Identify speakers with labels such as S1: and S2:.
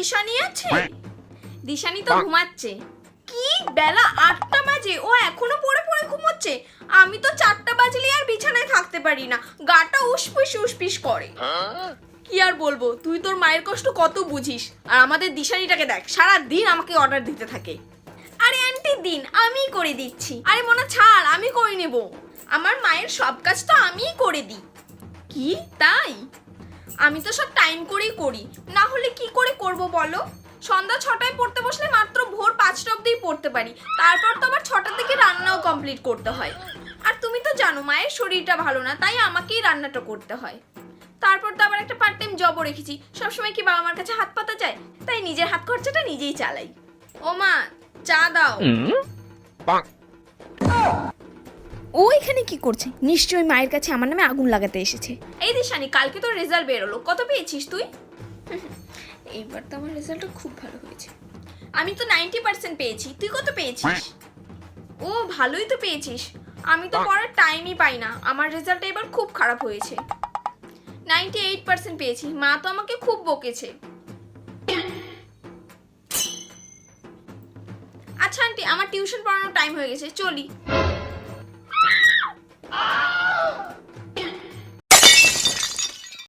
S1: দিশানি আছে? দিশানি তো ঘুমাচ্ছে। কি বেলা 8টা বাজে, ও এখনো পড়ে পড়ে ঘুমোচ্ছে? আমি তো 4টা বাজলে আর বিছানায় থাকতে পারি না, গাটা উসপিস উসপিস করে। কি আর বলবো, তুই তোর মায়ের কষ্ট কত বুঝিস। আর আমাদের দিশানিটাকে দেখ, সারা দিন আমাকে অর্ডার দিতে থাকে। আরে আন্টি দিন, আমিই করে দিচ্ছি। আরে মনা ছাড়, আমি করে নেব। আমার মায়ের সব কাজ তো আমিই করে দিই। কি তাই? আমি তো সব টাইম করেই করি, না হলে কি করে করব বলো? সন্ধ্যা 6টায় পড়তে বসলে মাত্র ভোর 5টা অবধিই পড়তে পারি, তারপর তো আবার 6টার দিকে রান্নাও কমপ্লিট করতে হয়। আর তুমি তো জানো মায়ের শরীরটা ভালো না, তাই আমাকেই রান্নাটা করতে হয়। তারপর তো আবার একটা পার্ট টাইম জবও রেখেছি, সবসময় কি বাবা মার কাছে হাত পাতা যায়? তাই নিজের হাত খরচাটা নিজেই চালাই। ও মা, চা দাও। ও এখানে কি করছে? নিশ্চয়ই মায়ের কাছে আমার নামে আগুন লাগাতে এসেছে। এই দিশানি, কালকে তোর রেজাল্ট বেরোলো, কত পেয়েছিস তুই? এইবার তো আমার রেজাল্টটা খুব ভালো হয়েছে। আমি তো 90% পেয়েছি, তুই কত পেয়েছিস? ও ভালোই তো পেয়েছিস। আমি তো পড়ার টাইমই পাই না, আমার রেজাল্টটা এবার খুব খারাপ হয়েছে। 98% পেয়েছি, মা তো আমাকে খুব বকেছে। আচ্ছা আন্টি, আমার টিউশন পড়ানোর টাইম হয়ে গেছে, চলি।